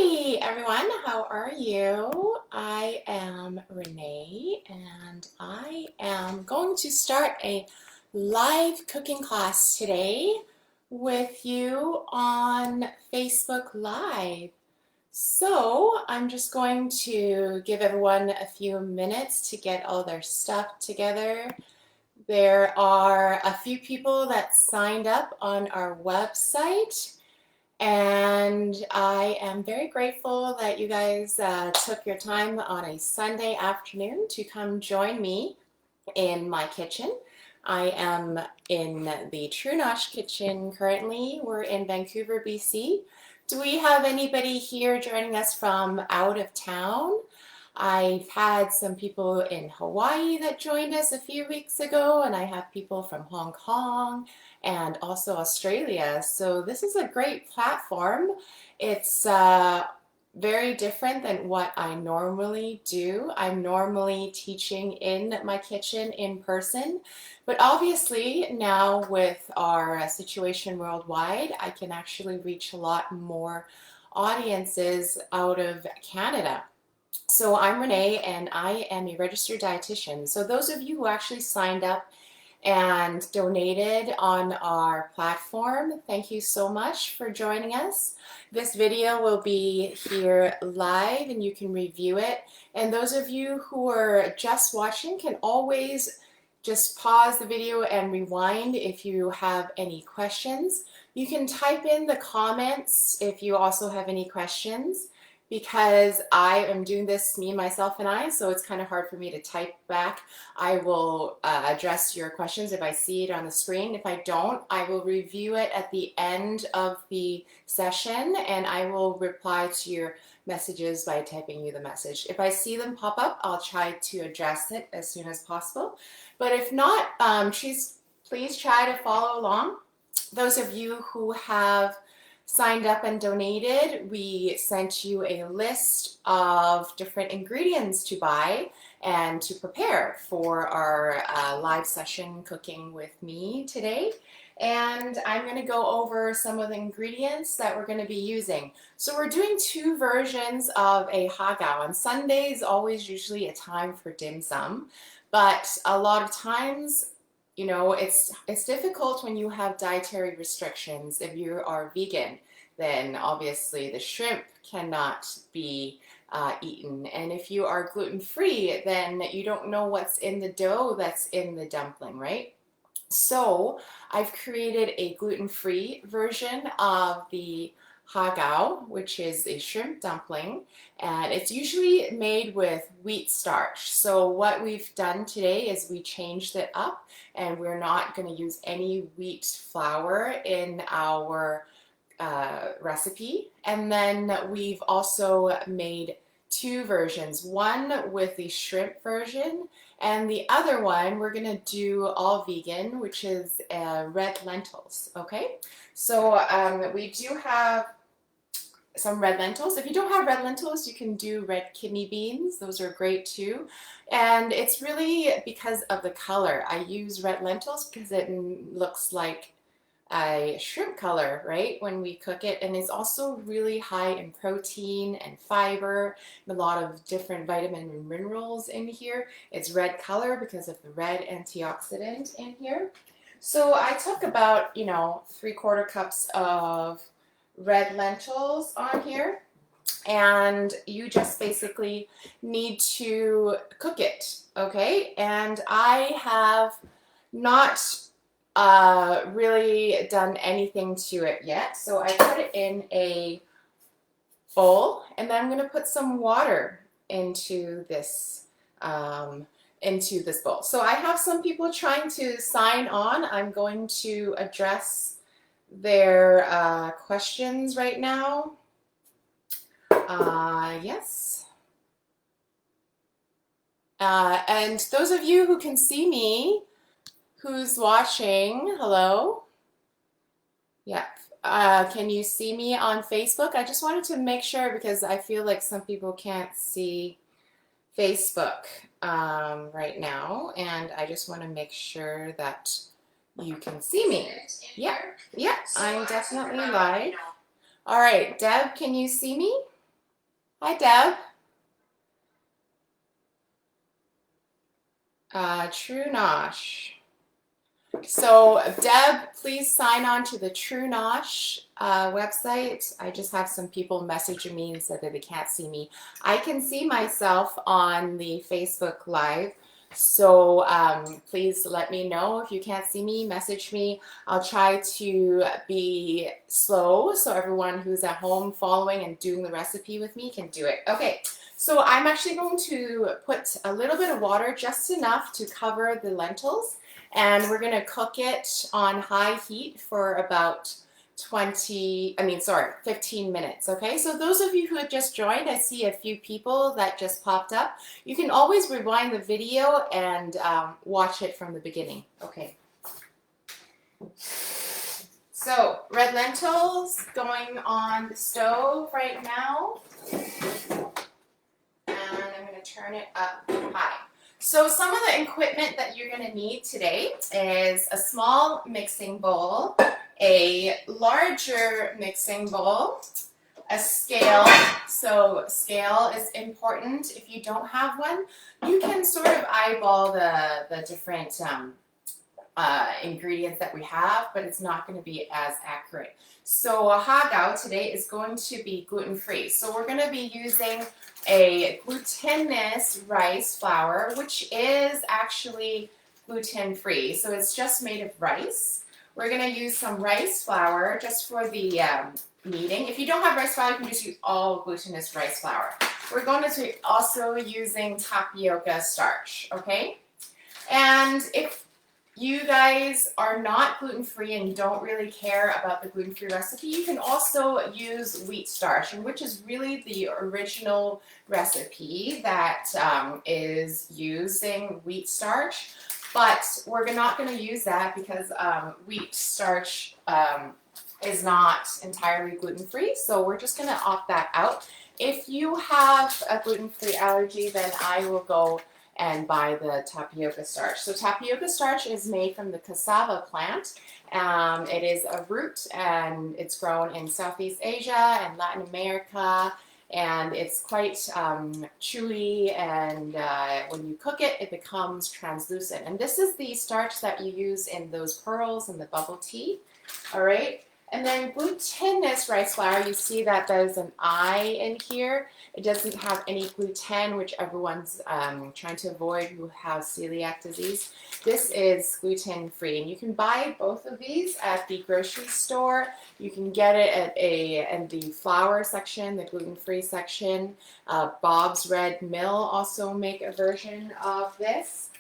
Hi everyone, how are you? I am Renee and I am going to start a live cooking class today with you on Facebook Live. So I'm just going to give everyone a few minutes to get all their stuff together. There are a few people that signed up on our website. And I am very grateful that you guys took your time on a Sunday afternoon to come join me in my kitchen. I am in the True Nosh kitchen currently. We're in Vancouver, BC. Do we have anybody here joining us from out of town? I've had some people in Hawaii that joined us a few weeks ago, and I have people from Hong Kong and also Australia. So this is a great platform. It's very different than what I normally do. I'm normally teaching in my kitchen in person, but obviously now with our situation worldwide, I can actually reach a lot more audiences out of Canada. So I'm Renee and I am a registered dietitian. So those of you who actually signed up and donated on our platform, thank you so much for joining us. This video will be here live and you can review it. And those of you who are just watching can always just pause the video and rewind if you have any questions. You can type in the comments if you also have any questions, because I am doing this, me, myself, and I, so it's kind of hard for me to type back. I will address your questions if I see it on the screen. If I don't, I will review it at the end of the session, and I will reply to your messages by typing you the message. If I see them pop up, I'll try to address it as soon as possible. But if not, please try to follow along. Those of you who have signed up and donated, we sent you a list of different ingredients to buy and to prepare for our live session cooking with me today. And I'm going to go over some of the ingredients that we're going to be using. So we're doing two versions of a Har Gao. On Sunday is always usually a time for dim sum, but a lot of times, you know, it's difficult when you have dietary restrictions. If you are vegan, then obviously the shrimp cannot be eaten. And if you are gluten-free, then you don't know what's in the dough that's in the dumpling, right? So I've created a gluten-free version of the Har Gao, which is a shrimp dumpling, and it's usually made with wheat starch. So what we've done today is we changed it up, and we're not going to use any wheat flour in our recipe. And then we've also made two versions, one with the shrimp version, and the other one we're gonna do all vegan, which is red lentils. Okay, so we do have some red lentils. If you don't have red lentils, you can do red kidney beans. Those are great too. And it's really because of the color. I use red lentils because it looks like a shrimp color, right, when we cook it. And it's also really high in protein and fiber and a lot of different vitamin and minerals in here. It's red color because of the red antioxidant in here. So I took about, 3/4 cups of red lentils on here, and you just basically need to cook it, okay? And I have not really done anything to it yet. So I put it in a bowl, and then I'm going to put some water into this bowl. So I have some people trying to sign on. I'm going to address their questions right now. Yes. And those of you who can see me, who's watching, hello? Yeah. Can you see me on Facebook? I just wanted to make sure because I feel like some people can't see Facebook right now, and I just want to make sure that you can see me. Yeah, I'm definitely live. All right, Deb, can you see me? Hi, Deb. True Nosh. So, Deb, please sign on to the True Nosh website. I just have some people messaging me and said that they can't see me. I can see myself on the Facebook Live. So, please let me know if you can't see me, message me. I'll try to be slow so everyone who's at home following and doing the recipe with me can do it. Okay, so I'm actually going to put a little bit of water, just enough to cover the lentils, and we're gonna cook it on high heat for about 15 minutes, okay? So those of you who have just joined, I see a few people that just popped up. You can always rewind the video and watch it from the beginning, okay? So red lentils going on the stove right now, and I'm gonna turn it up high. So some of the equipment that you're going to need today is a small mixing bowl, a larger mixing bowl, a scale. So scale is important. If you don't have one, you can sort of eyeball the different ingredients that we have, but it's not going to be as accurate. So Har Gao today is going to be gluten-free. So we're going to be using a glutinous rice flour, which is actually gluten-free. So it's just made of rice. We're going to use some rice flour just for the kneading. If you don't have rice flour, you can just use all glutinous rice flour. We're going to be also using tapioca starch, okay? And if you guys are not gluten-free and don't really care about the gluten-free recipe, you can also use wheat starch, which is really the original recipe that is using wheat starch. But we're not going to use that because wheat starch is not entirely gluten-free, so we're just going to opt that out. If you have a gluten-free allergy, then I will go and buy the tapioca starch. So tapioca starch is made from the cassava plant. It is a root, and it's grown in Southeast Asia and Latin America, and it's quite chewy, and when you cook it, it becomes translucent. And this is the starch that you use in those pearls and the bubble tea, all right? And then glutinous rice flour, you see that there's an I in here. It doesn't have any gluten, which everyone's trying to avoid who have celiac disease. This is gluten-free, and you can buy both of these at the grocery store. You can get it in the flour section, the gluten-free section. Bob's Red Mill also make a version of this.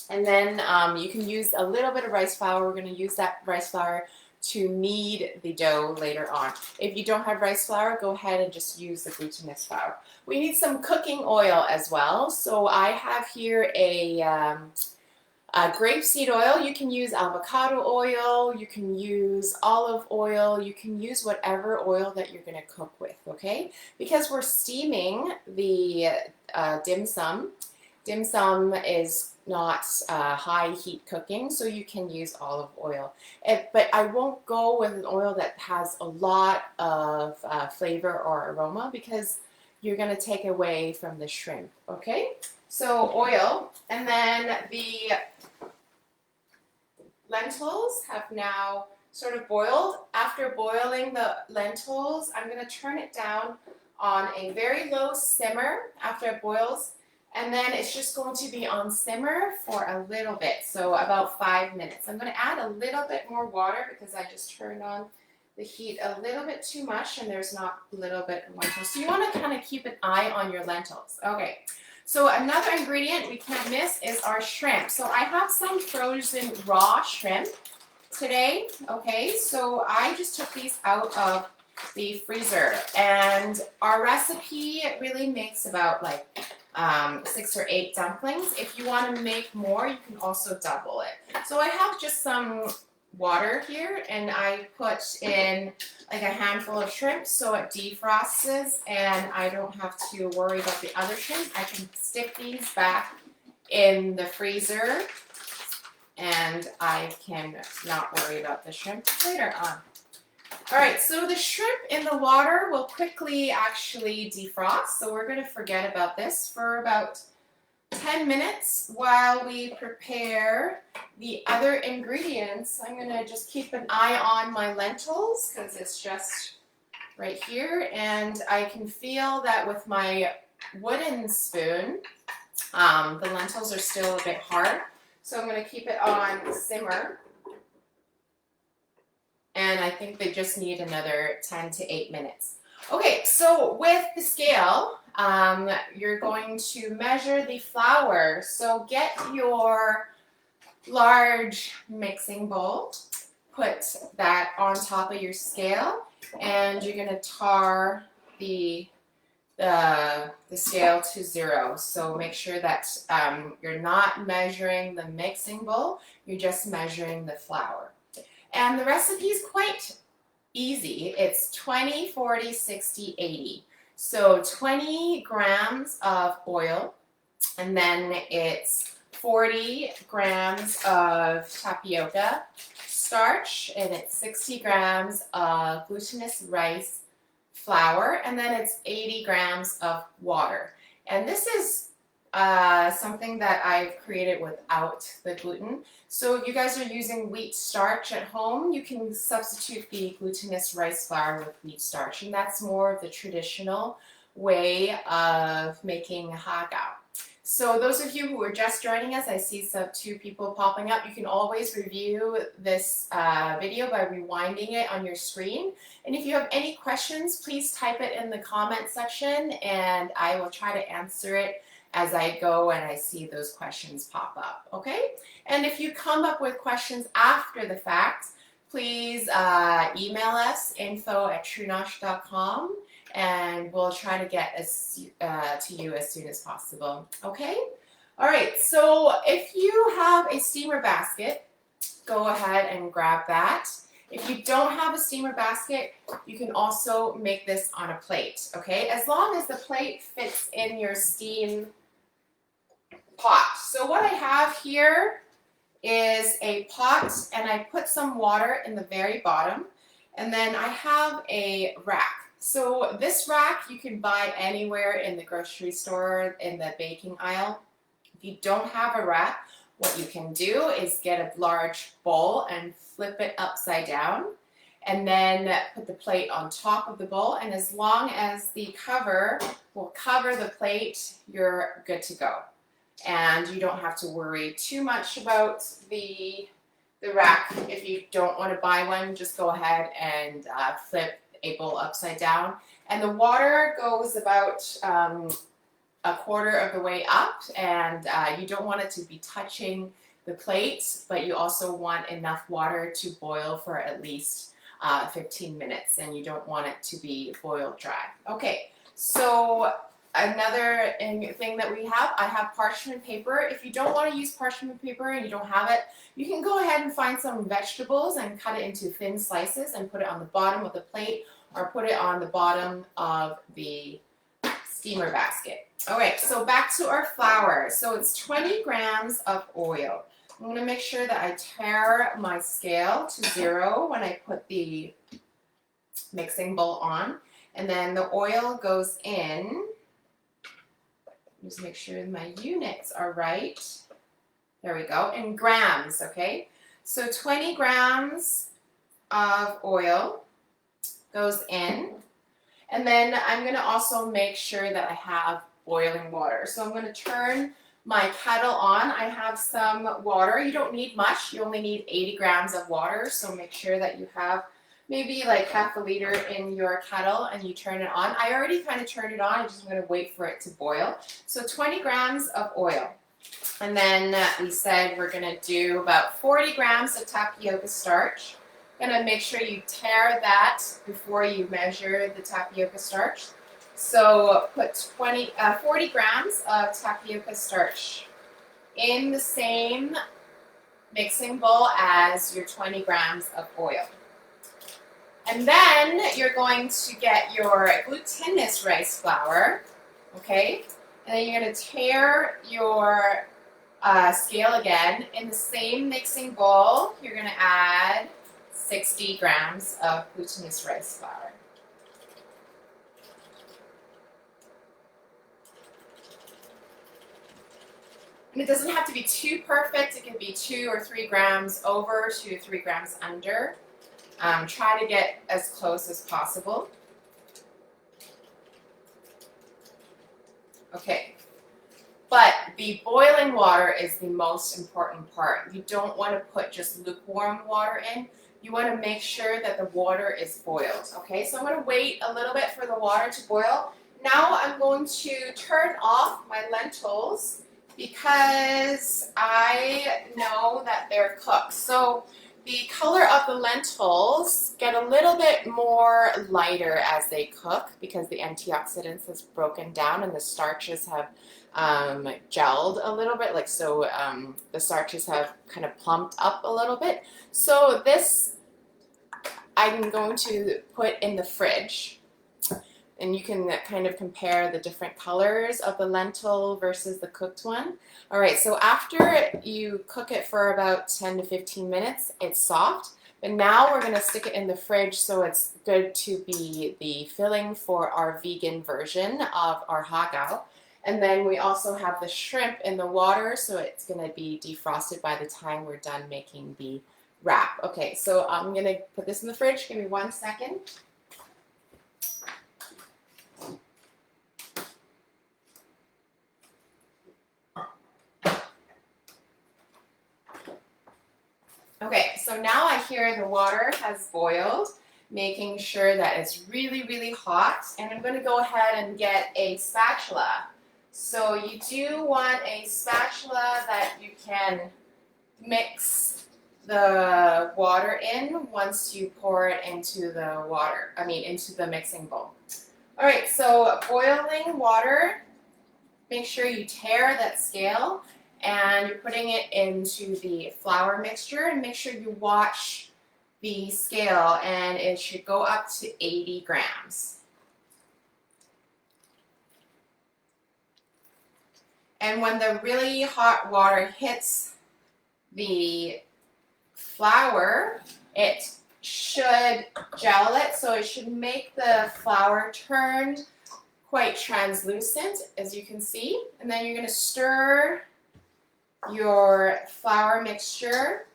And then you can use a little bit of rice flour. We're going to use that rice flour to knead the dough later on. If you don't have rice flour, go ahead and just use the glutinous flour. We need some cooking oil as well. So I have here a grapeseed oil. You can use avocado oil, you can use olive oil, you can use whatever oil that you're going to cook with, okay? Because we're steaming the dim sum. Dim sum is not high heat cooking, so you can use olive oil. But I won't go with an oil that has a lot of flavor or aroma, because you're going to take away from the shrimp, okay? So oil, and then the lentils have now sort of boiled. After boiling the lentils, I'm going to turn it down on a very low simmer after it boils. And then it's just going to be on simmer for a little bit, so about 5 minutes. I'm going to add a little bit more water because I just turned on the heat a little bit too much, and there's not a little bit of lentils. So you want to kind of keep an eye on your lentils. Okay, so another ingredient we can't miss is our shrimp. So I have some frozen raw shrimp today. Okay, so I just took these out of the freezer, and our recipe really makes about like 6 or 8 dumplings. If you want to make more, you can also double it. So I have just some water here, and I put in like a handful of shrimp so it defrosts, and I don't have to worry about the other shrimp. I can stick these back in the freezer, and I can not worry about the shrimp later on. All right, so the shrimp in the water will quickly actually defrost, so we're going to forget about this for about 10 minutes while we prepare the other ingredients. I'm going to just keep an eye on my lentils because it's just right here, and I can feel that with my wooden spoon, the lentils are still a bit hard, so I'm going to keep it on simmer. And I think they just need another 10 to 8 minutes. Okay, so with the scale, you're going to measure the flour. So get your large mixing bowl, put that on top of your scale, and you're going to tar the scale to 0. So make sure that you're not measuring the mixing bowl, you're just measuring the flour. And the recipe is quite easy. It's 20, 40, 60, 80. So 20 grams of oil, and then it's 40 grams of tapioca starch, and it's 60 grams of glutinous rice flour, and then it's 80 grams of water. And this is something that I've created without the gluten. So if you guys are using wheat starch at home, you can substitute the glutinous rice flour with wheat starch, and that's more of the traditional way of making har gao. So those of you who are just joining us, I see some 2 people popping up. You can always review this video by rewinding it on your screen. And if you have any questions, please type it in the comment section, and I will try to answer it as I go and I see those questions pop up, okay? And if you come up with questions after the fact, please email us, info@truenosh.com, and we'll try to get to you as soon as possible, okay? All right, so if you have a steamer basket, go ahead and grab that. If you don't have a steamer basket, you can also make this on a plate, okay? As long as the plate fits in your steam pot. So what I have here is a pot, and I put some water in the very bottom, and then I have a rack. So this rack you can buy anywhere in the grocery store in the baking aisle. If you don't have a rack, what you can do is get a large bowl and flip it upside down, and then put the plate on top of the bowl, and as long as the cover will cover the plate, you're good to go. And you don't have to worry too much about the rack. If you don't want to buy one, just go ahead and flip a bowl upside down. And the water goes about a quarter of the way up, and you don't want it to be touching the plate, but you also want enough water to boil for at least 15 minutes, and you don't want it to be boiled dry. Okay, so another thing that we have, I have parchment paper. If you don't want to use parchment paper and you don't have it, you can go ahead and find some vegetables and cut it into thin slices and put it on the bottom of the plate or put it on the bottom of the steamer basket. All right, so back to our flour. So it's 20 grams of oil. I'm going to make sure that I tare my scale to 0 when I put the mixing bowl on. And then the oil goes in. Just make sure my units are right. There we go, in grams, okay? So 20 grams of oil goes in. And then I'm gonna also make sure that I have boiling water. So I'm gonna turn my kettle on. I have some water. You don't need much. You only need 80 grams of water. So make sure that you have maybe like half a liter in your kettle and you turn it on. I already kind of turned it on. I'm just going to wait for it to boil. So 20 grams of oil. And then we said we're going to do about 40 grams of tapioca starch. Going to make sure you tare that before you measure the tapioca starch. So put 40 grams of tapioca starch in the same mixing bowl as your 20 grams of oil. And then you're going to get your glutinous rice flour, okay? And then you're going to tare your scale again. In the same mixing bowl, you're going to add 60 grams of glutinous rice flour. And it doesn't have to be too perfect. It can be 2 or 3 grams over, 2 to 3 grams under. Try to get as close as possible. Okay, but the boiling water is the most important part. You don't want to put just lukewarm water in. You want to make sure that the water is boiled. Okay, so I'm going to wait a little bit for the water to boil. Now I'm going to turn off my lentils because I know that they're cooked. So the color of the lentils get a little bit more lighter as they cook because the antioxidants has broken down and the starches have gelled a little bit, like so the starches have kind of plumped up a little bit. So this I'm going to put in the fridge, and you can kind of compare the different colors of the lentil versus the cooked one. All right, so after you cook it for about 10 to 15 minutes, it's soft. But now we're gonna stick it in the fridge so it's good to be the filling for our vegan version of our har gao. And then we also have the shrimp in the water, so it's gonna be defrosted by the time we're done making the wrap. Okay, so I'm gonna put this in the fridge. Give me 1 second. Okay, so now I hear the water has boiled, making sure that it's really, really hot. And I'm going to go ahead and get a spatula. So you do want a spatula that you can mix the water in once you pour it into the water, into the mixing bowl. All right, so boiling water, make sure you tare that scale. And you're putting it into the flour mixture, and make sure you watch the scale, and it should go up to 80 grams. And when the really hot water hits the flour, it should gel it, so it should make the flour turn quite translucent, as you can see. And then you're going to stir your flour mixture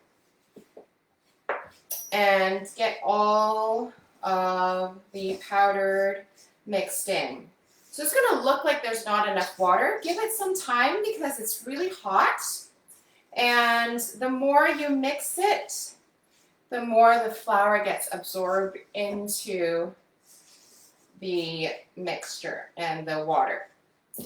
and get all of the powdered mixed in. So it's going to look like there's not enough water. Give it some time because it's really hot, and the more you mix it, the more the flour gets absorbed into the mixture and the water.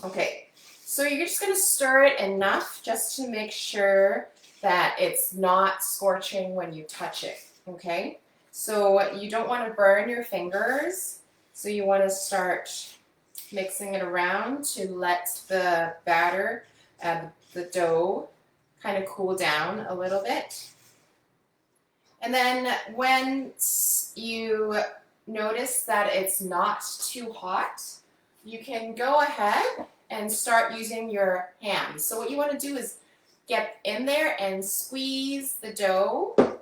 Okay. So you're just going to stir it enough just to make sure that it's not scorching when you touch it, okay? So you don't want to burn your fingers, so you want to start mixing it around to let the batter and the dough kind of cool down a little bit. And then once you notice that it's not too hot, you can go ahead and start using your hands. So what you want to do is get in there and squeeze the dough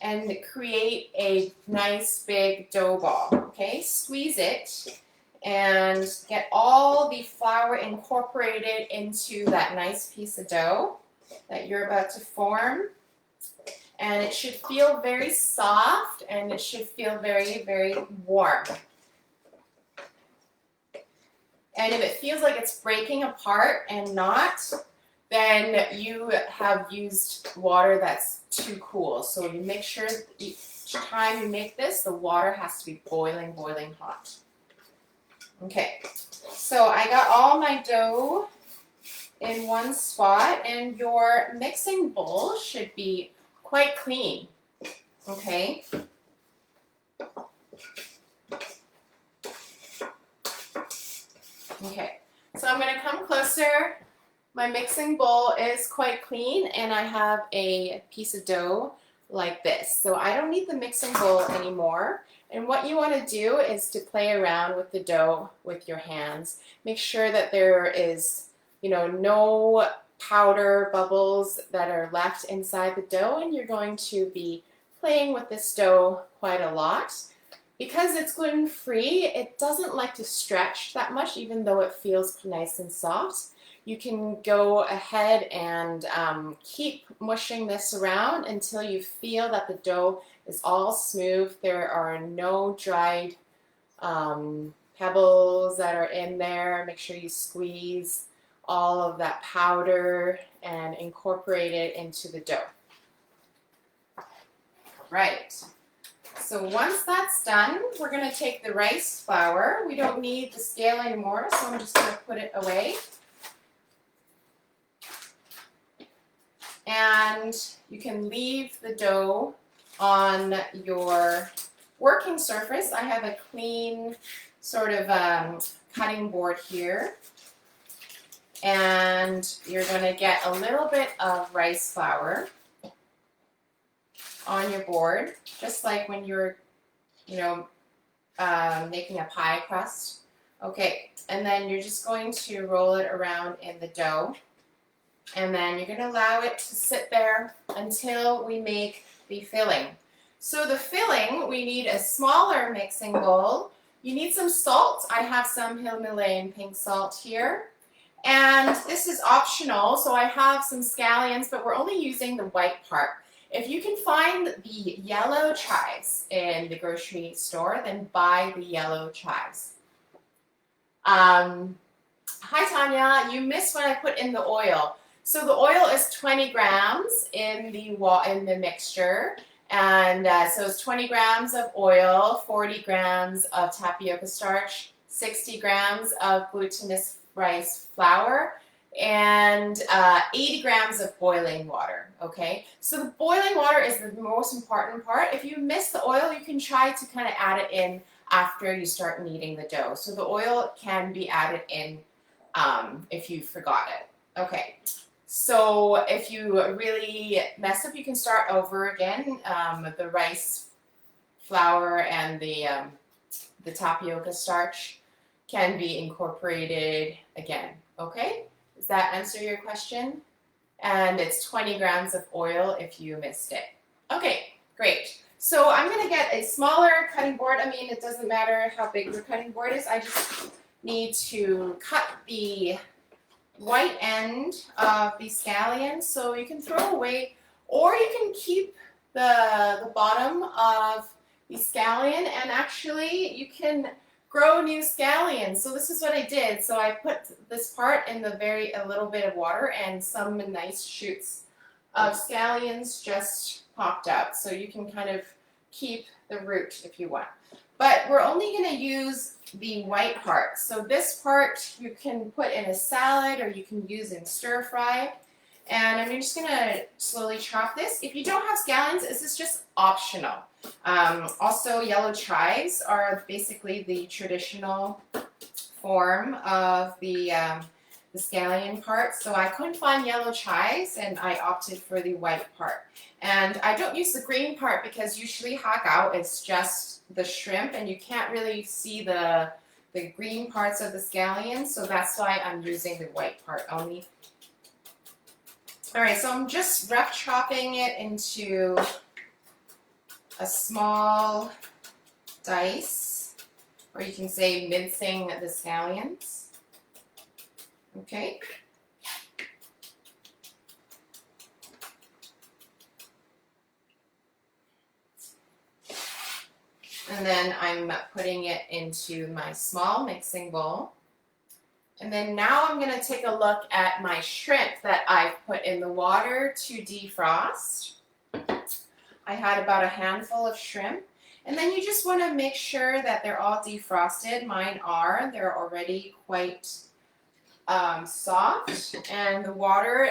and create a nice big dough ball. Okay, squeeze it and get all the flour incorporated into that nice piece of dough that you're about to form. And it should feel very soft, and it should feel very, very warm. And if it feels like it's breaking apart and not, then you have used water that's too cool. So you make sure each time you make this, the water has to be boiling, boiling hot. Okay, so I got all my dough in one spot, and your mixing bowl should be quite clean, okay? Okay, so I'm going to come closer. My mixing bowl is quite clean, and I have a piece of dough like this. So I don't need the mixing bowl anymore. And what you want to do is to play around with the dough with your hands. Make sure that there is, no powder bubbles that are left inside the dough, and you're going to be playing with this dough quite a lot. Because it's gluten-free, it doesn't like to stretch that much, even though it feels nice and soft. You can go ahead and keep mushing this around until you feel that the dough is all smooth. There are no dried pebbles that are in there. Make sure you squeeze all of that powder and incorporate it into the dough. Right. So once that's done, we're going to take the rice flour. We don't need the scale anymore, so I'm just going to put it away. And you can leave the dough on your working surface. I have a clean sort of cutting board here. And you're going to get a little bit of rice flour on your board, just like when you're, making a pie crust. Okay, and then you're just going to roll it around in the dough, and then you're going to allow it to sit there until we make the filling. So the filling, we need a smaller mixing bowl. You need some salt. I have some Himalayan pink salt here. And this is optional, so I have some scallions, but we're only using the white part. If you can find the yellow chives in the grocery store, then buy the yellow chives. Hi Tanya, you missed when I put in the oil. So the oil is 20 grams in the mixture, and so it's 20 grams of oil, 40 grams of tapioca starch, 60 grams of glutinous rice flour, and 80 grams of boiling water, okay? So the boiling water is the most important part. If you miss the oil, you can try to kind of add it in after you start kneading the dough. So the oil can be added in if you forgot it. Okay, so if you really mess up, you can start over again. The rice flour and the tapioca starch can be incorporated again, okay? Does that answer your question? And it's 20 grams of oil if you missed it. Okay, great. So I'm going to get a smaller cutting board. I mean, it doesn't matter how big your cutting board is. I just need to cut the white end of the scallions, so you can throw away, or you can keep the bottom of the scallion, and actually you can grow new scallions. So this is what I did. So I put this part in a little bit of water, and some nice shoots of scallions just popped out. So you can kind of keep the root if you want. But we're only going to use the white part. So this part you can put in a salad, or you can use in stir fry. And I'm just going to slowly chop this. If you don't have scallions, this is just optional. Also, yellow chives are basically the traditional form of the scallion part. So I couldn't find yellow chives, and I opted for the white part. And I don't use the green part because usually har gao is just the shrimp, and you can't really see the green parts of the scallion. So that's why I'm using the white part only. All right, so I'm just rough chopping it into a small dice, or you can say mincing the scallions. Okay. And then I'm putting it into my small mixing bowl. And then now I'm going to take a look at my shrimp that I've put in the water to defrost. I had about a handful of shrimp. And then you just want to make sure that they're all defrosted. Mine are. They're already quite soft. And the water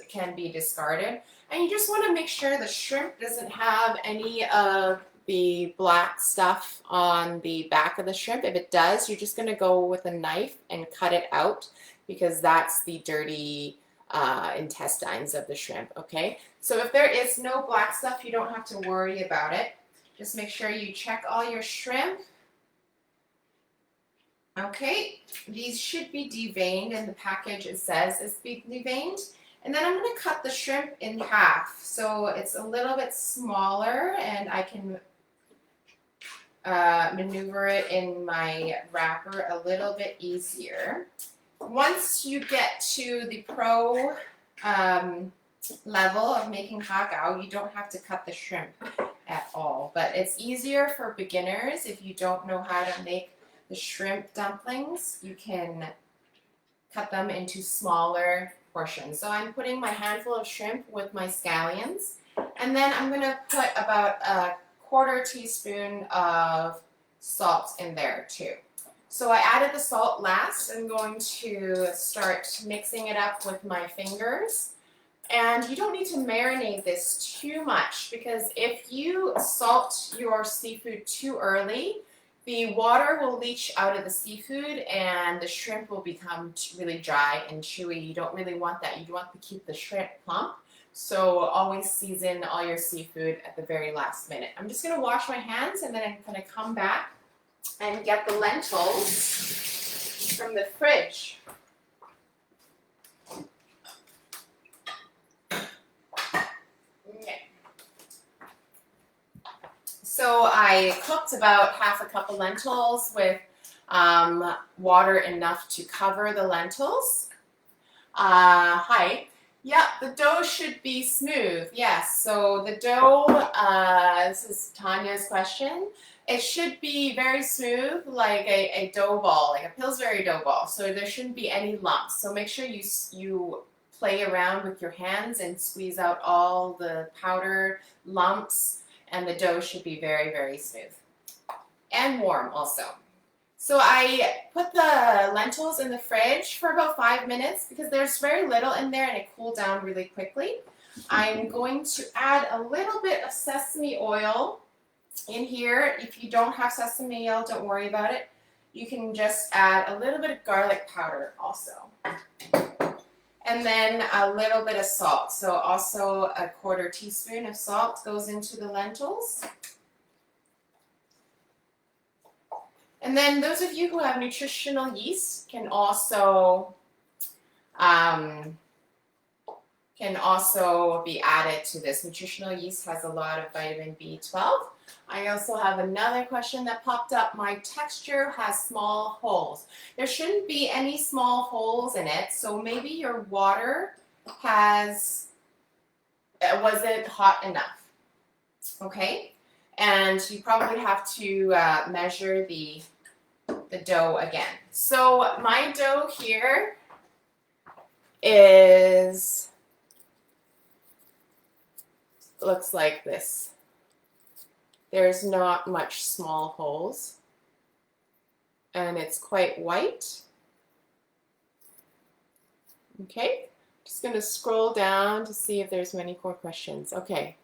can be discarded. And you just want to make sure the shrimp doesn't have any of the black stuff on the back of the shrimp. If it does, you're just going to go with a knife and cut it out, because that's the dirty intestines of the shrimp, okay? So if there is no black stuff, you don't have to worry about it. Just make sure you check all your shrimp. Okay, these should be deveined. In the package it says it's deveined. And then I'm going to cut the shrimp in half so it's a little bit smaller and I can maneuver it in my wrapper a little bit easier. Once you get to the pro level of making har gao, you don't have to cut the shrimp at all. But it's easier for beginners if you don't know how to make the shrimp dumplings. You can cut them into smaller portions. So I'm putting my handful of shrimp with my scallions, and then I'm going to put about a quarter teaspoon of salt in there too. So I added the salt last. I'm going to start mixing it up with my fingers. And you don't need to marinate this too much, because if you salt your seafood too early, the water will leach out of the seafood and the shrimp will become really dry and chewy. You don't really want that. You want to keep the shrimp plump. So always season all your seafood at the very last minute. I'm just going to wash my hands and then I'm going to come back and get the lentils from the fridge. So I cooked about half a cup of lentils with water enough to cover the lentils. Hi. Yeah, the dough should be smooth. Yes, so the dough, this is Tanya's question. It should be very smooth, like a dough ball, like a Pillsbury dough ball. So there shouldn't be any lumps. So make sure you play around with your hands and squeeze out all the powder lumps, and the dough should be very, very smooth. And warm also. So I put the lentils in the fridge for about 5 minutes because there's very little in there and it cooled down really quickly. I'm going to add a little bit of sesame oil in here. If you don't have sesame oil, don't worry about it. You can just add a little bit of garlic powder also. And then a little bit of salt. So also a quarter teaspoon of salt goes into the lentils. And then those of you who have nutritional yeast can also be added to this. Nutritional yeast has a lot of vitamin B12. I also have another question that popped up. My texture has small holes. There shouldn't be any small holes in it, so maybe your water wasn't hot enough. Okay? And you probably have to measure the dough again. So my dough here looks like this. There's not much small holes, and it's quite white. Okay, just going to scroll down to see if there's many more questions. Okay.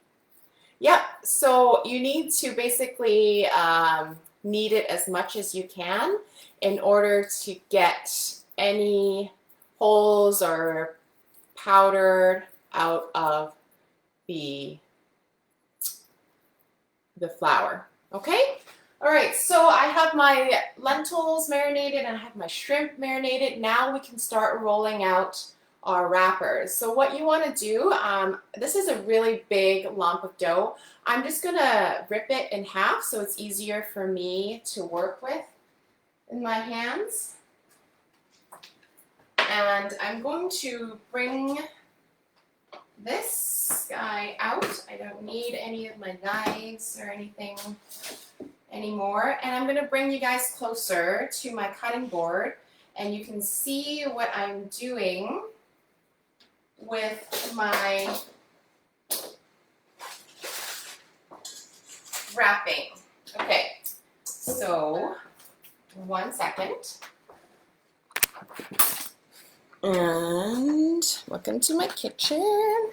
Yep, so you need to basically knead it as much as you can in order to get any holes or powder out of the flour. Okay? All right, so I have my lentils marinated and I have my shrimp marinated. Now we can start rolling out our wrappers. So what you want to do, this is a really big lump of dough. I'm just going to rip it in half so it's easier for me to work with in my hands. And I'm going to bring this guy out. I don't need any of my knives or anything anymore. And I'm going to bring you guys closer to my cutting board and you can see what I'm doing with my wrapping. Okay, so 1 second. And welcome to my kitchen.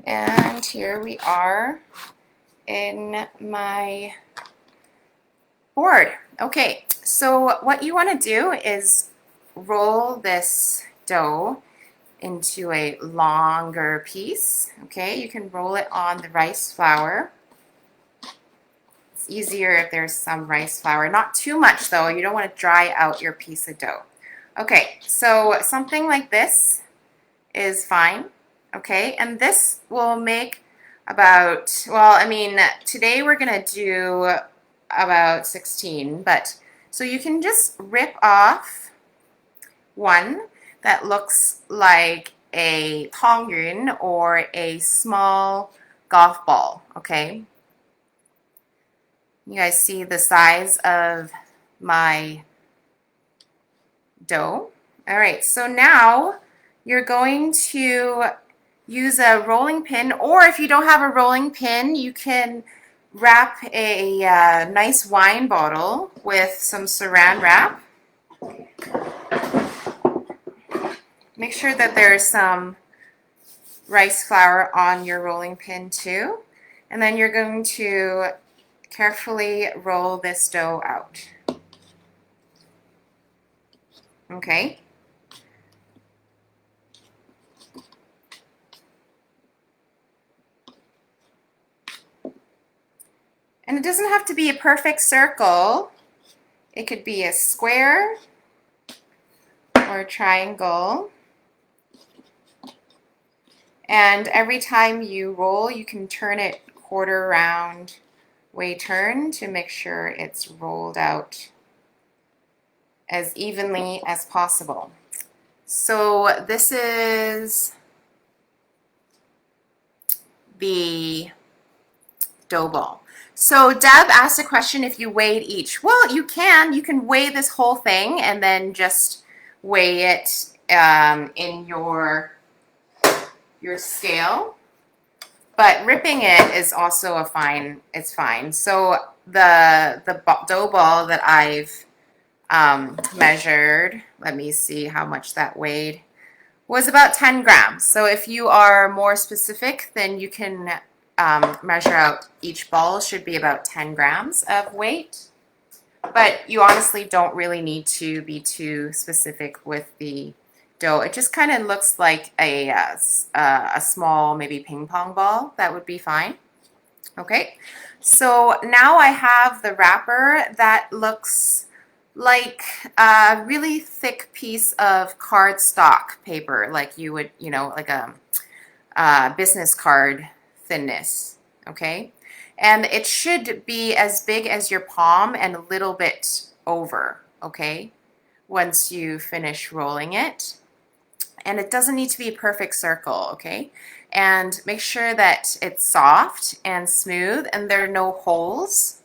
And here we are in my board. Okay, so what you want to do is roll this dough into a longer piece. Okay, you can roll it on the rice flour. It's easier if there's some rice flour. Not too much though, you don't want to dry out your piece of dough. Okay, so something like this is fine, okay? And this will make about, well, I mean, today we're gonna do about 16, but so you can just rip off one that looks like a tongyun or a small golf ball, okay? You guys see the size of my dough? All right, so now you're going to use a rolling pin, or if you don't have a rolling pin, you can wrap a nice wine bottle with some saran wrap. Make sure that there's some rice flour on your rolling pin too. And then you're going to carefully roll this dough out. Okay? And it doesn't have to be a perfect circle. It could be a square or a triangle. And every time you roll, you can turn it quarter round way turn to make sure it's rolled out as evenly as possible. So this is the dough ball. So Deb asked a question if you weighed each. Well, you can weigh this whole thing and then just weigh it in your scale. But ripping it is also it's fine. So the dough ball that I've measured, let me see how much that weighed, was about 10 grams. So if you are more specific, then you can measure out each ball should be about 10 grams of weight. But you honestly don't really need to be too specific with the dough. It just kind of looks like a small, maybe ping pong ball. That would be fine. Okay, so now I have the wrapper that looks like a really thick piece of cardstock paper, like you would, like a business card thinness, okay? And it should be as big as your palm and a little bit over, okay? Once you finish rolling it. And it doesn't need to be a perfect circle, okay? And make sure that it's soft and smooth and there are no holes.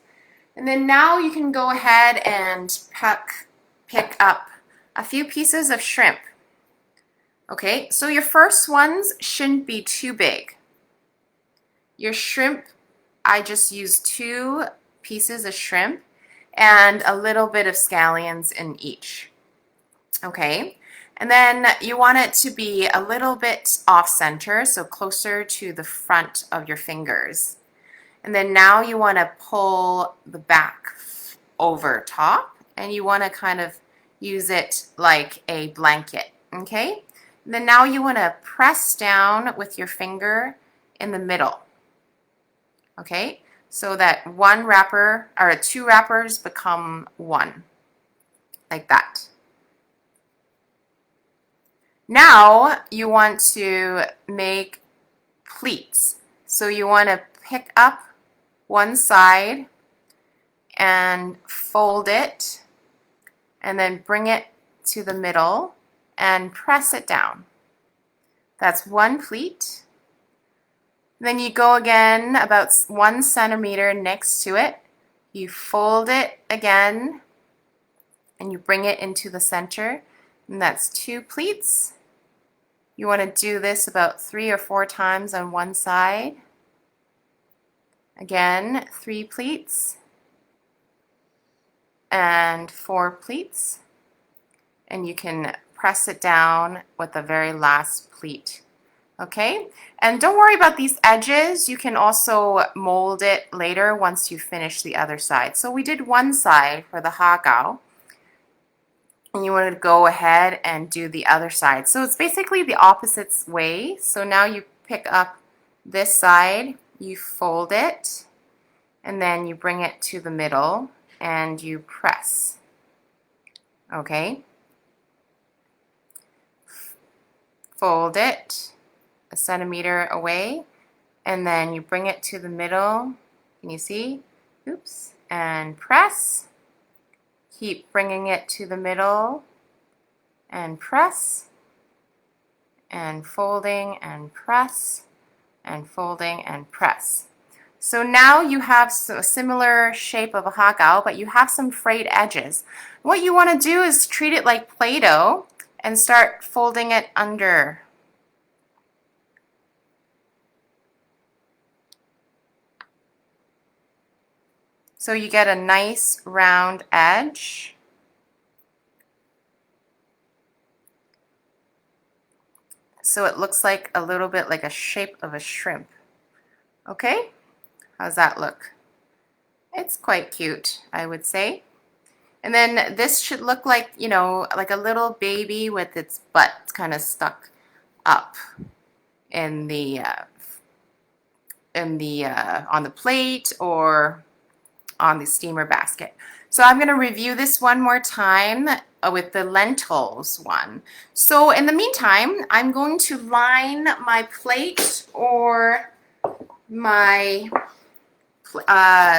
And then now you can go ahead and pick up a few pieces of shrimp. Okay, so your first ones shouldn't be too big. Your shrimp, I just used 2 pieces of shrimp and a little bit of scallions in each. Okay, and then you want it to be a little bit off center, so closer to the front of your fingers. And then now you want to pull the back over top, and you want to kind of use it like a blanket, okay? And then now you want to press down with your finger in the middle, okay? So that one wrapper, or 2 wrappers become one, like that. Now you want to make pleats. So you want to pick up one side and fold it and then bring it to the middle and press it down. That's one pleat. Then you go again about 1 centimeter next to it. You fold it again and you bring it into the center, and that's 2 pleats. You want to do this about 3 or 4 times on one side. Again, 3 pleats and 4 pleats, and you can press it down with the very last pleat. Okay, and don't worry about these edges. You can also mold it later once you finish the other side. So we did one side for the Har Gao, and you want to go ahead and do the other side. So it's basically the opposite way. So now you pick up this side, you fold it, and then you bring it to the middle and you press. Okay? fold it a centimeter away, and then you bring it to the middle. Can you see? Oops. And press. Keep bringing it to the middle and press, and folding and press, and folding and press. So now you have a similar shape of a har gao, but you have some frayed edges. What you want to do is treat it like Play-Doh and start folding it under. So you get a nice round edge. So it looks like a little bit like a shape of a shrimp. Okay? How's that look? It's quite cute, I would say. And then this should look like, you know, like a little baby with its butt kind of stuck up in the on the plate or on the steamer basket. So I'm going to review this one more time with the lentils one. So in the meantime, I'm going to line my plate or my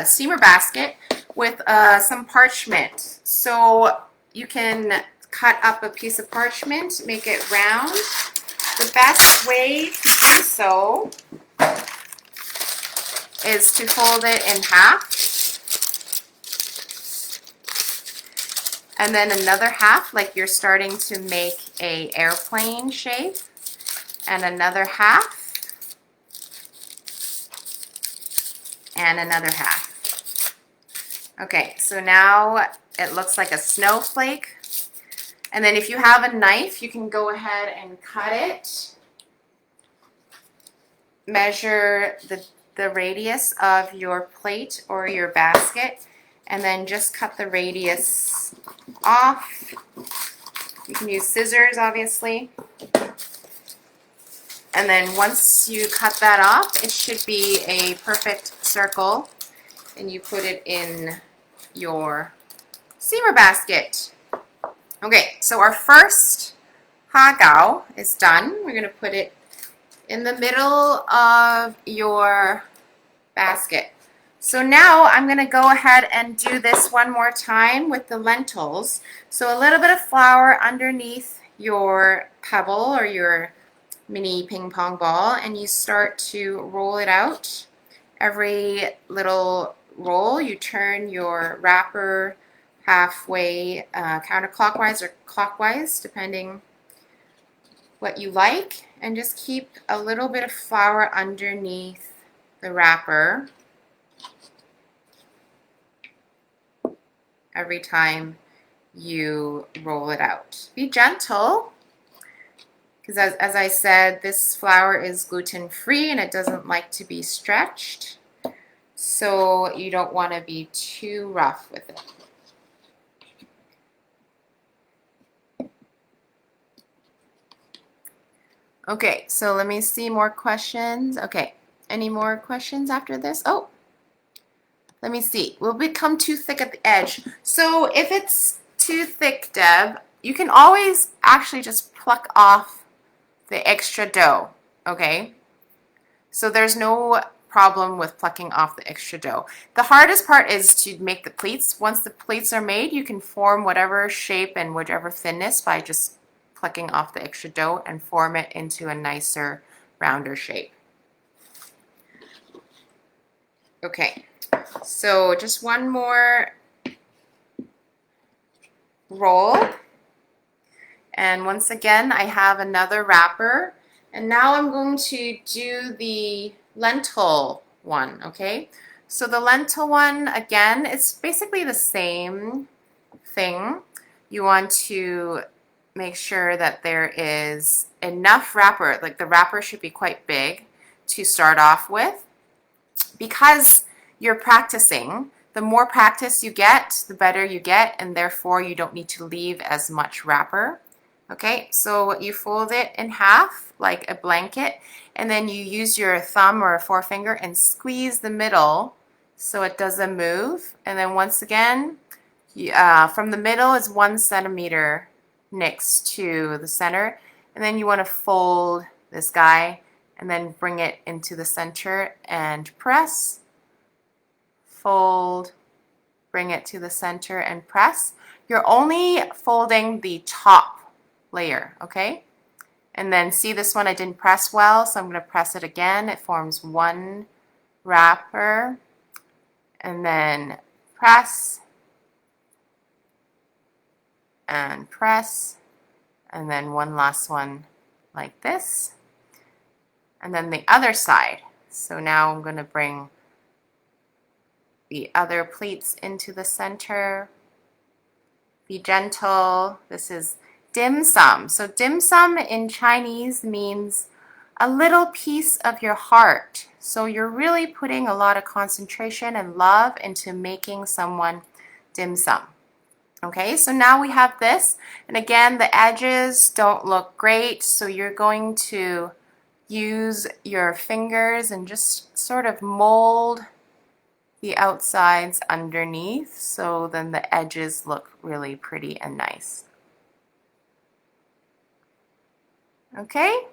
steamer basket with some parchment. So you can cut up a piece of parchment, make it round. The best way to do so is to fold it in half, and then another half like you're starting to make an airplane shape, and another half, and another half. Okay, so now it looks like a snowflake. And then if you have a knife, you can go ahead and cut it. Measure the radius of your plate or your basket, and then just cut the radius off. You can use scissors, obviously. And then once you cut that off, it should be a perfect circle, and you put it in your steamer basket. Okay, so our first har gao is done. We're going to put it in the middle of your basket. So now I'm going to go ahead and do this one more time with the lentils. So a little bit of flour underneath your pebble or your mini ping pong ball, and you start to roll it out. Every little roll, you turn your wrapper halfway counterclockwise or clockwise, depending what you like, and just keep a little bit of flour underneath the wrapper every time you roll it out. Be gentle, because as I said, this flour is gluten-free and it doesn't like to be stretched, so you don't want to be too rough with it. Okay, so let me see more questions. Okay, any more questions after this? Oh, let me see. Will it become too thick at the edge? So if it's too thick, Deb, you can always actually just pluck off the extra dough, okay? So there's no problem with plucking off the extra dough. The hardest part is to make the pleats. Once the pleats are made, you can form whatever shape and whatever thinness by just plucking off the extra dough and form it into a nicer, rounder shape. Okay, so just one more roll. And once again, I have another wrapper. And now I'm going to do the lentil one, okay? So the lentil one, again, it's basically the same thing. You want to make sure that there is enough wrapper, like the wrapper should be quite big to start off with. Because you're practicing, the more practice you get, the better you get, and therefore you don't need to leave as much wrapper. Okay, so you fold it in half like a blanket, and then you use your thumb or a forefinger and squeeze the middle so it doesn't move. And then once again, from the middle is 1 centimeter next to the center, And then you want to fold this guy and then bring it into the center and press, fold, bring it to the center and press. You're only folding the top layer, okay? And then see this one I didn't press well, so I'm going to press it again. It forms one wrapper, and then press, and press, and then one last one like this. And then the other side. So now I'm going to bring the other pleats into the center. Be gentle. This is dim sum. So dim sum in Chinese means a little piece of your heart. So you're really putting a lot of concentration and love into making someone dim sum. Okay, so now we have this, and again the edges don't look great, so you're going to use your fingers and just sort of mold the outsides underneath, so then the edges look really pretty and nice. Okay?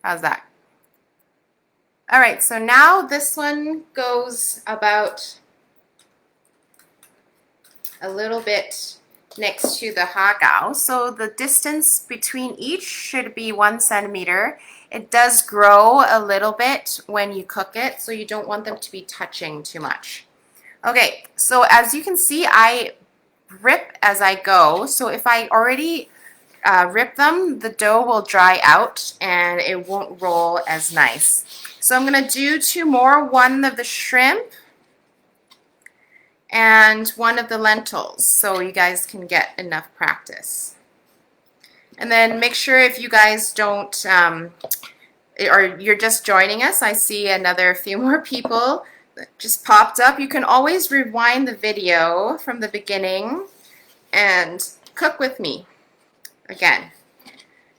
How's that? All right, so now this one goes about a little bit next to the Ha Gao. So the distance between each should be 1 centimeter. It does grow a little bit when you cook it, so you don't want them to be touching too much. Okay, so as you can see, I rip as I go. So if I already rip them, the dough will dry out and it won't roll as nice. So I'm going to do 2 more, one of the shrimp and one of the lentils, so you guys can get enough practice. And then make sure if you guys don't, or you're just joining us, I see another few more people that just popped up. You can always rewind the video from the beginning and cook with me again.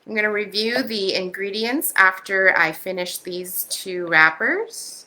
I'm going to review the ingredients after I finish these 2 wrappers.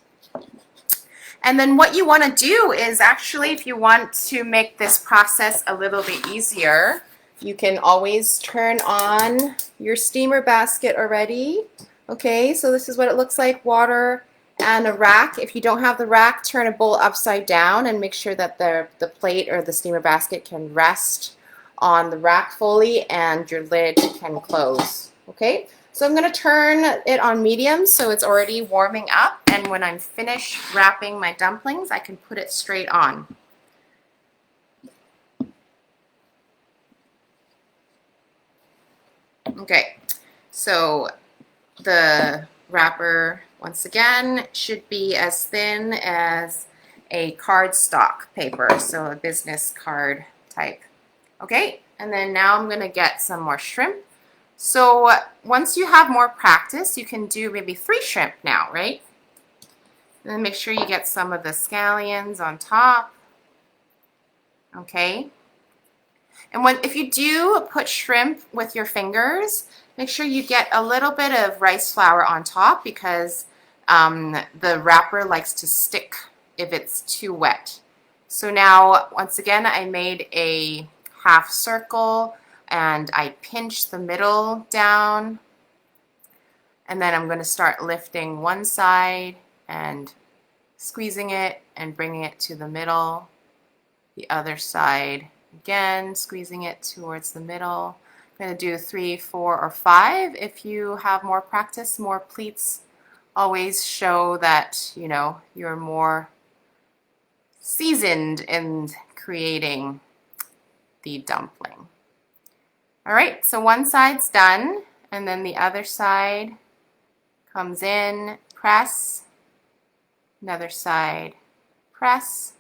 And then what you want to do is actually, if you want to make this process a little bit easier, you can always turn on your steamer basket already. Okay, so this is what it looks like, water and a rack. If you don't have the rack, turn a bowl upside down and make sure that the plate or the steamer basket can rest on the rack fully and your lid can close. Okay, so I'm going to turn it on medium so it's already warming up, and when I'm finished wrapping my dumplings, I can put it straight on. Okay, so the wrapper, once again, should be as thin as a cardstock paper, so a business card type. Okay, and then now I'm going to get some more shrimp. So once you have more practice, you can do maybe 3 shrimp now, right? And then make sure you get some of the scallions on top. Okay. And if you do put shrimp with your fingers, make sure you get a little bit of rice flour on top, because the wrapper likes to stick if it's too wet. So now, once again, I made a half circle and I pinch the middle down, and then I'm going to start lifting one side and squeezing it and bringing it to the middle. The other side again, squeezing it towards the middle. I'm going to do 3, 4, or 5. If you have more practice, more pleats always show that, you know, you're more seasoned in creating the dumpling. All right, so one side's done, and then the other side comes in, press, another side, press.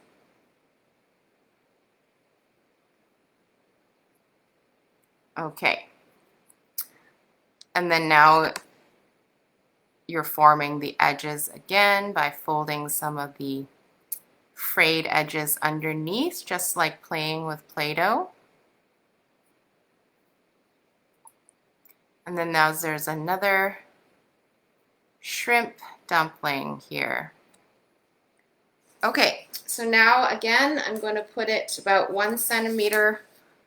Okay, and then now you're forming the edges again by folding some of the frayed edges underneath, just like playing with Play-Doh. And then now there's another shrimp dumpling here. Okay, so now again, I'm going to put it about 1 centimeter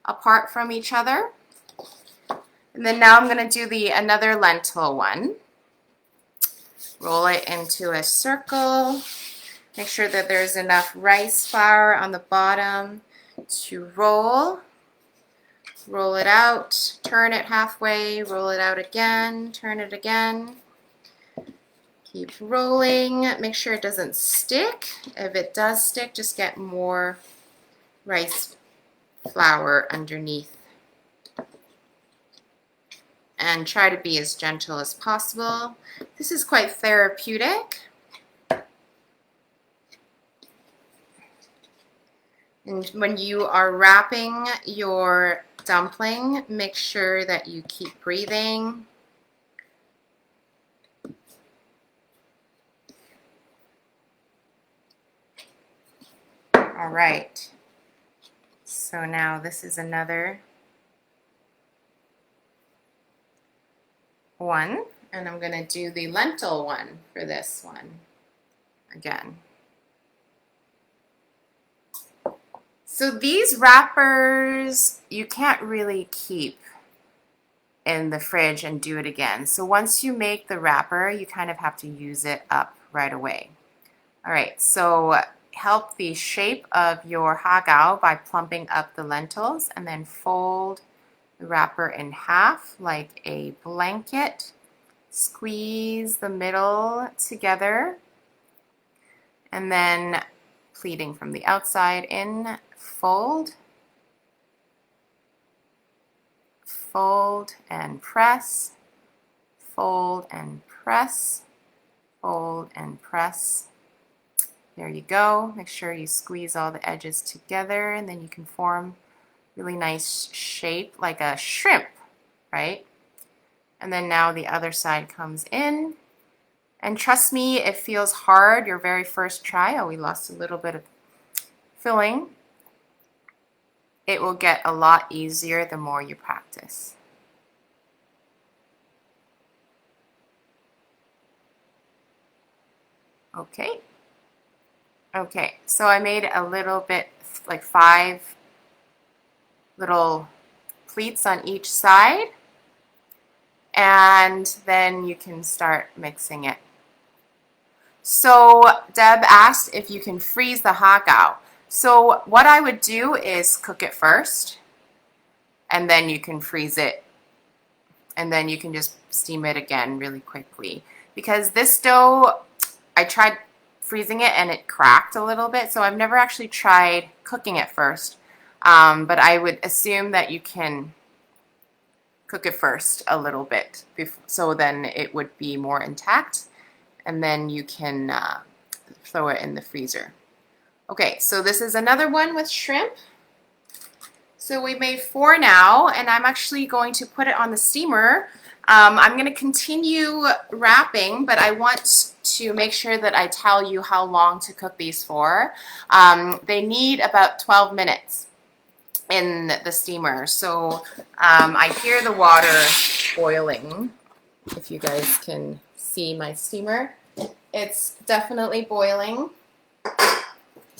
apart from each other. And then now I'm going to do another lentil one. Roll it into a circle. Make sure that there's enough rice flour on the bottom to roll. Roll it out, turn it halfway, roll it out again, turn it again. Keep rolling. Make sure it doesn't stick. If it does stick, just get more rice flour underneath. And try to be as gentle as possible. This is quite therapeutic. And when you are wrapping your dumpling, make sure that you keep breathing. All right. So now this is another one, and I'm going to do the lentil one for this one again. So these wrappers you can't really keep in the fridge and do it again. So once you make the wrapper, you kind of have to use it up right away. All right, so help the shape of your har gao by plumping up the lentils and then fold the wrapper in half like a blanket. Squeeze the middle together and then pleating from the outside in, fold, fold and press, fold and press, fold and press. There you go. Make sure you squeeze all the edges together and then you can form really nice shape like a shrimp, right? And then now the other side comes in. And trust me, it feels hard your very first try. Oh, we lost a little bit of filling. It will get a lot easier the more you practice. Okay. Okay, so I made a little bit, like 5 little pleats on each side. And then you can start mixing it. So Deb asked if you can freeze the har gao. So what I would do is cook it first, and then you can freeze it, and then you can just steam it again really quickly. Because this dough, I tried freezing it and it cracked a little bit, so I've never actually tried cooking it first. But I would assume that you can cook it first a little bit, so then it would be more intact, and then you can throw it in the freezer. Okay, so this is another one with shrimp. So we made 4 now, and I'm actually going to put it on the steamer. I'm going to continue wrapping, but I want to make sure that I tell you how long to cook these for. They need about 12 minutes in the steamer. So I hear the water boiling, if you guys can see my steamer. It's definitely boiling.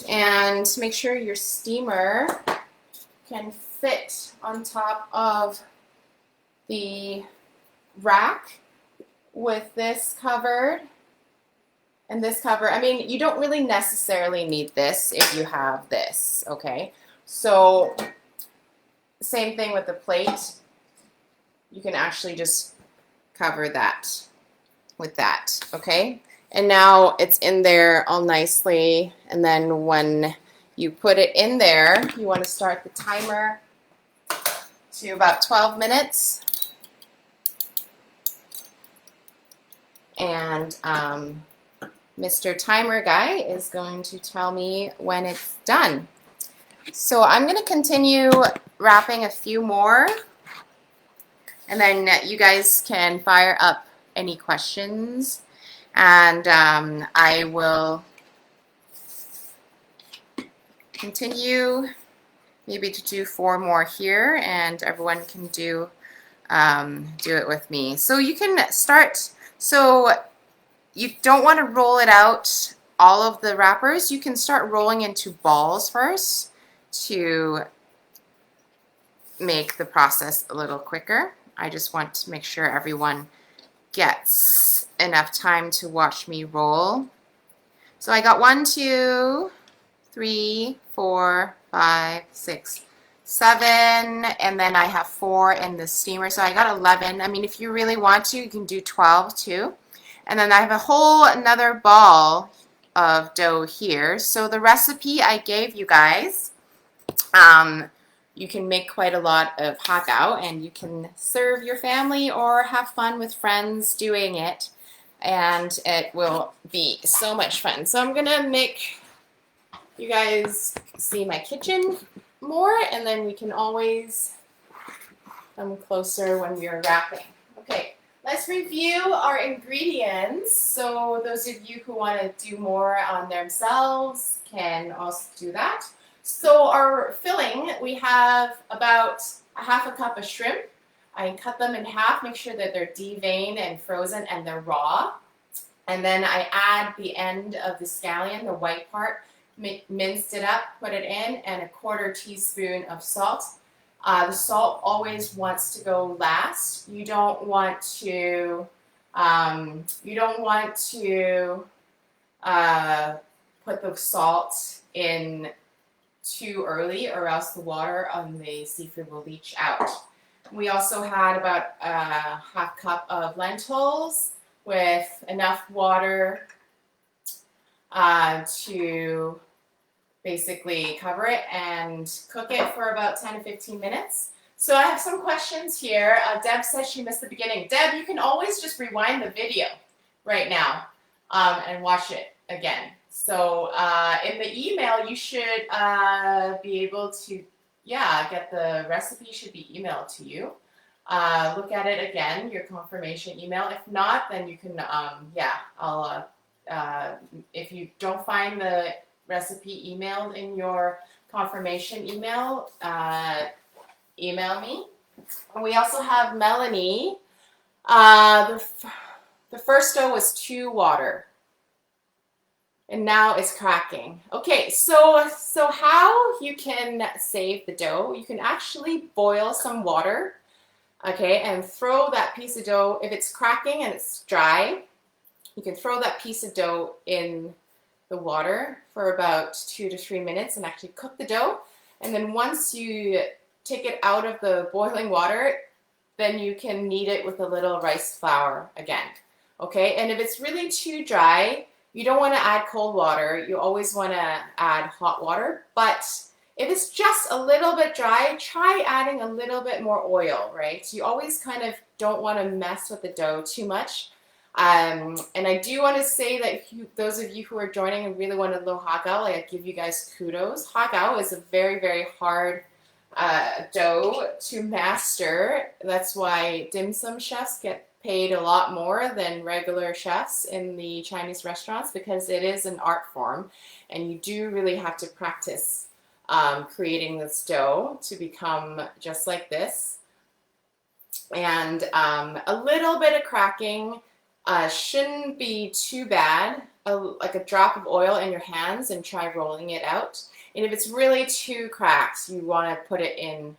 And make sure your steamer can fit on top of the rack with this covered and this cover. I mean, you don't really necessarily need this if you have this, okay? So same thing with the plate. You can actually just cover that with that, okay? And now it's in there all nicely, and then when you put it in there, you want to start the timer to about 12 minutes. And Mr. Timer Guy is going to tell me when it's done. So I'm going to continue wrapping a few more, and then you guys can fire up any questions, and I will continue maybe to do 4 more here, and everyone can do it with me. So you can start, so you don't want to roll it out all of the wrappers. You can start rolling into balls first to make the process a little quicker. I just want to make sure everyone gets enough time to watch me roll. So I got 1, 2, 3, 4, 5, 6, 7, and then I have 4 in the steamer, so I got 11. I mean, if you really want to, you can do 12 too. And then I have a whole another ball of dough here. So the recipe I gave you guys, you can make quite a lot of har gao, and you can serve your family or have fun with friends doing it, and it will be so much fun. So I'm gonna make you guys see my kitchen more, and then we can always come closer when we are wrapping. Okay, let's review our ingredients. So those of you who want to do more on themselves can also do that. So our filling, we have about a half a cup of shrimp. I cut them in half, make sure that they're deveined and frozen and they're raw. And then I add the end of the scallion, the white part, minced it up, put it in, and a 1/4 teaspoon of salt. The salt always wants to go last. You don't want to put the salt in too early, or else the water on the seafood will leach out. We also had about a half cup of lentils with enough water to basically cover it and cook it for about 10 to 15 minutes. So I have some questions here. Deb says she missed the beginning. Deb, you can always just rewind the video right now and watch it again. So in the email, you should be able to, get the recipe should be emailed to you. Look at it again, your confirmation email. If not, then you can, if you don't find the recipe emailed in your confirmation email, email me. And we also have Melanie. The first dough was 2 water. And now it's cracking. Okay, so how you can save the dough, you can actually boil some water, okay, and throw that piece of dough. If it's cracking and it's dry, you can throw that piece of dough in the water for about 2 to 3 minutes and actually cook the dough. And then once you take it out of the boiling water, then you can knead it with a little rice flour again. Okay, and if it's really too dry, you don't want to add cold water. You always want to add hot water. But if it's just a little bit dry, try adding a little bit more oil, right? You always kind of don't want to mess with the dough too much. And I do want to say that those of you who are joining and really want to learn har gao, I give you guys kudos. Har gao is a very, very hard dough to master. That's why dim sum chefs get paid a lot more than regular chefs in the Chinese restaurants, because it is an art form and you do really have to practice creating this dough to become just like this. And a little bit of cracking shouldn't be too bad. Like a drop of oil in your hands and try rolling it out. And if it's really too cracked, you want to put it in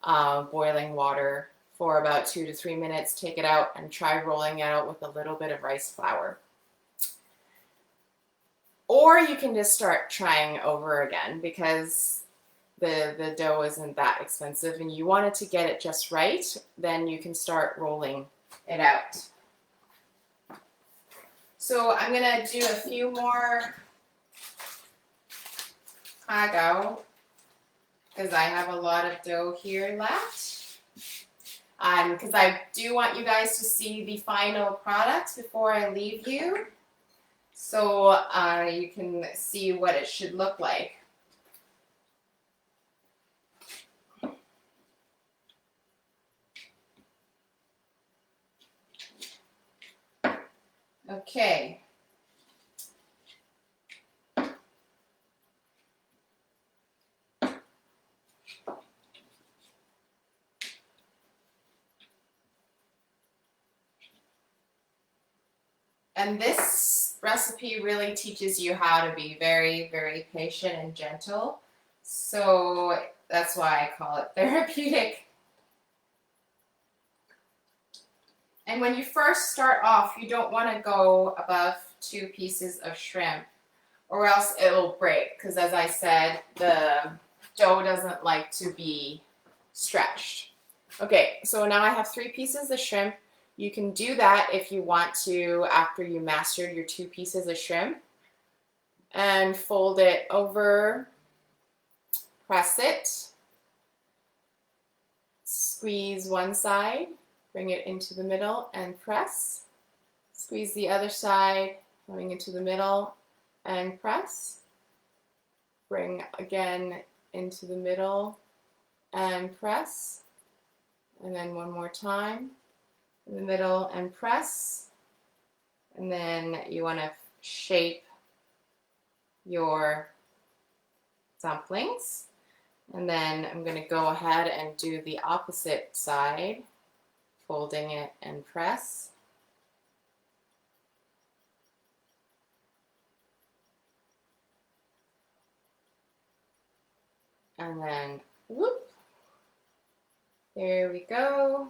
boiling water for about 2 to 3 minutes, take it out, and try rolling it out with a little bit of rice flour. Or you can just start trying over again, because the dough isn't that expensive and you want it to get it just right, then you can start rolling it out. So I'm going to do a few more har gao because I have a lot of dough here left. Because I do want you guys to see the final product before I leave you, so you can see what it should look like. Okay. And this recipe really teaches you how to be very, very patient and gentle. So That's why I call it therapeutic. And when you first start off, you don't want to go above 2 pieces of shrimp, or else it'll break, because as I said, the dough doesn't like to be stretched. Okay, so now I have 3 pieces of shrimp. You can do that if you want to after you mastered your 2 pieces of shrimp. And fold it over, press it, squeeze one side, bring it into the middle and press. Squeeze the other side, going into the middle and press. Bring again into the middle and press. And then one more time in the middle and press. And then you want to shape your dumplings. And then I'm going to go ahead and do the opposite side, folding it and press. And then whoop, there we go.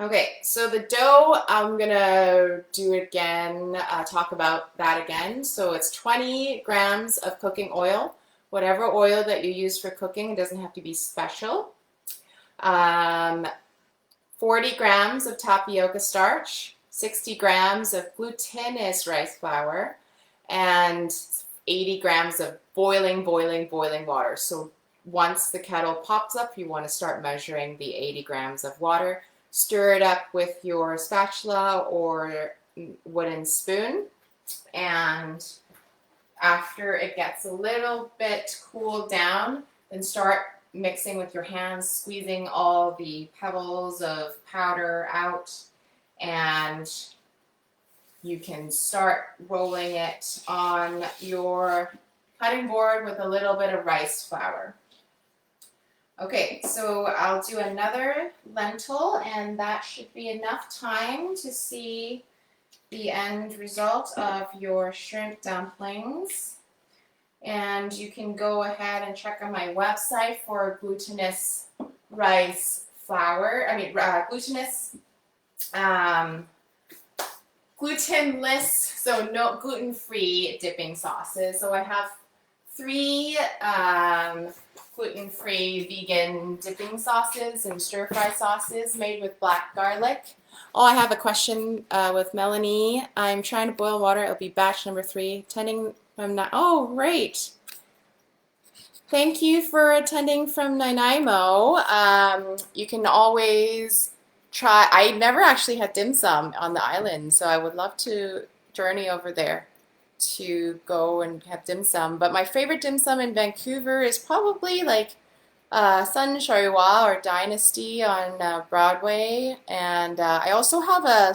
Okay, so the dough, I'm gonna do it again, talk about that again. So it's 20 grams of cooking oil, whatever oil that you use for cooking, it doesn't have to be special. 40 grams of tapioca starch, 60 grams of glutinous rice flour, and 80 grams of boiling water. So once the kettle pops up, you want to start measuring the 80 grams of water. Stir it up with your spatula or wooden spoon, and after it gets a little bit cooled down, then start mixing with your hands, squeezing all the pebbles of powder out, and you can start rolling it on your cutting board with a little bit of rice flour. Okay, so I'll do another lentil, and that should be enough time to see the end result of your shrimp dumplings. And you can go ahead and check on my website for glutinous rice flour. Glutenless, so no gluten-free dipping sauces. So I have 3 gluten-free vegan dipping sauces and stir-fry sauces made with black garlic. Oh, I have a question with Melanie. I'm trying to boil water. It'll be batch number 3. Attending from oh, great. Thank you for attending from Nanaimo. You can always try. I never actually had dim sum on the island, so I would love to journey over there to go and have dim sum. But my favorite dim sum in Vancouver is probably like Sun Shariwa or Dynasty on Broadway. And I also have a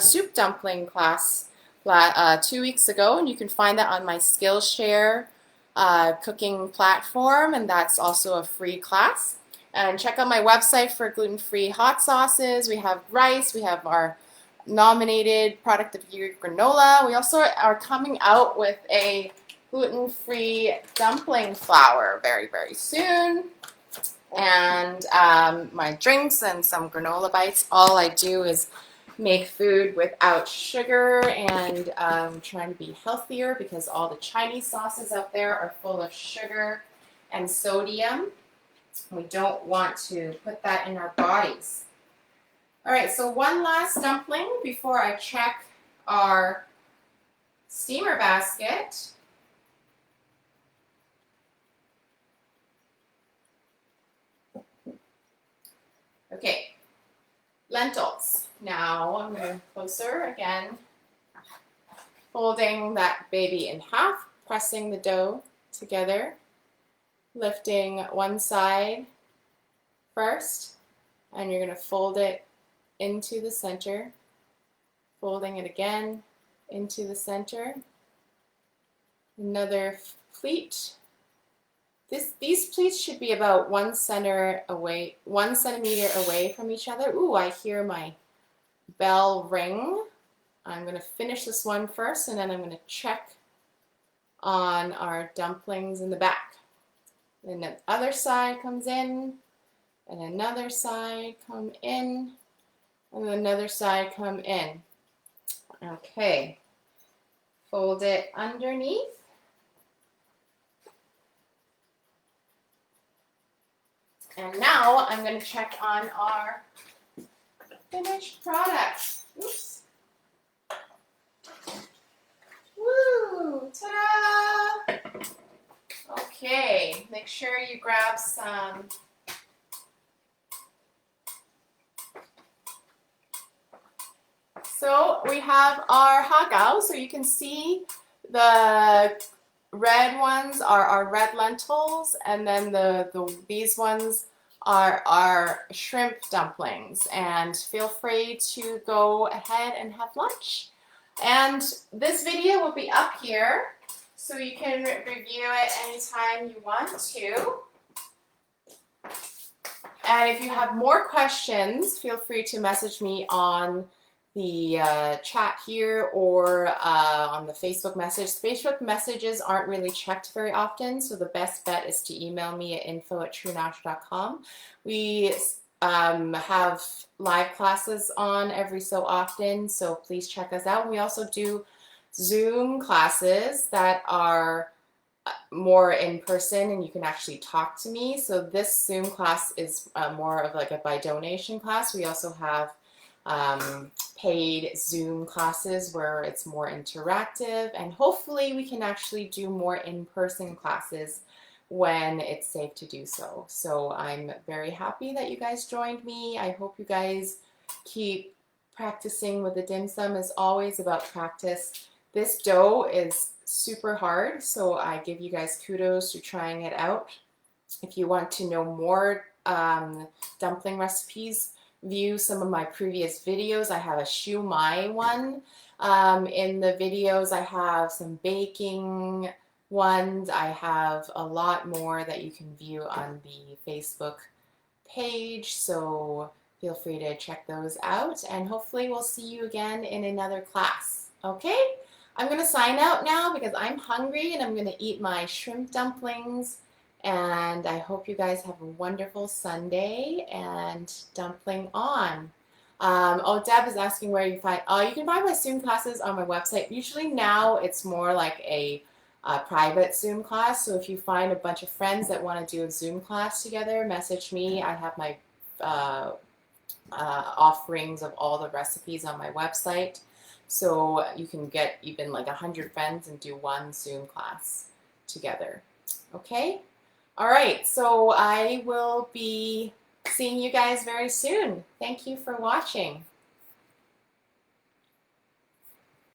soup dumpling class 2 weeks ago, and you can find that on my Skillshare cooking platform, and that's also a free class. And check out my website for gluten-free hot sauces. We have rice, we have our nominated product of the year granola. We also are coming out with a gluten-free dumpling flour very soon. And my drinks and some granola bites. All I do is make food without sugar, and trying to be healthier because all the Chinese sauces out there are full of sugar and sodium. We don't want to put that in our bodies. All right, so one last dumpling before I check our steamer basket. Okay, lentils. Now I'm going closer again, folding that baby in half, pressing the dough together, lifting one side first, and you're going to fold it into the center, folding it again into the center. Another pleat. These pleats should be about 1 centimeter away from each other. Ooh, I hear my bell ring. I'm going to finish this one first, and then I'm going to check on our dumplings in the back. Then the other side comes in, and another side come in, and another side come in. Okay, fold it underneath. And now I'm going to check on our finished product. Oops. Woo! Ta-da! Okay, make sure you grab some So we have our har gao. So you can see the red ones are our red lentils, and then these ones are our shrimp dumplings. And feel free to go ahead and have lunch. And this video will be up here, so you can review it anytime you want to. And if you have more questions, feel free to message me on the chat here or on the Facebook message. Facebook messages aren't really checked very often, so the best bet is to email me at info@truenash.com. We have live classes on every so often, so please check us out. We also do Zoom classes that are more in person, and you can actually talk to me. So this Zoom class is more of like a by donation class. We also have paid Zoom classes where it's more interactive, and hopefully we can actually do more in-person classes when it's safe to do so. So I'm very happy that you guys joined me. I hope you guys keep practicing with the dim sum. It's always about practice. This dough is super hard, so I give you guys kudos for trying it out. If you want to know more dumpling recipes, view some of my previous videos. I have a siu mai one. In the videos, I have some baking ones. I have a lot more that you can view on the Facebook page, so feel free to check those out, and hopefully we'll see you again in another class. Okay? I'm going to sign out now because I'm hungry and I'm going to eat my shrimp dumplings. And I hope you guys have a wonderful Sunday, and dumpling on. Oh, Deb is asking where you find, you can find my Zoom classes on my website. Usually now it's more like a private Zoom class. So if you find a bunch of friends that want to do a Zoom class together, message me. I have my offerings of all the recipes on my website. So you can get even like 100 friends and do one Zoom class together. Okay? All right, so I will be seeing you guys very soon. Thank you for watching.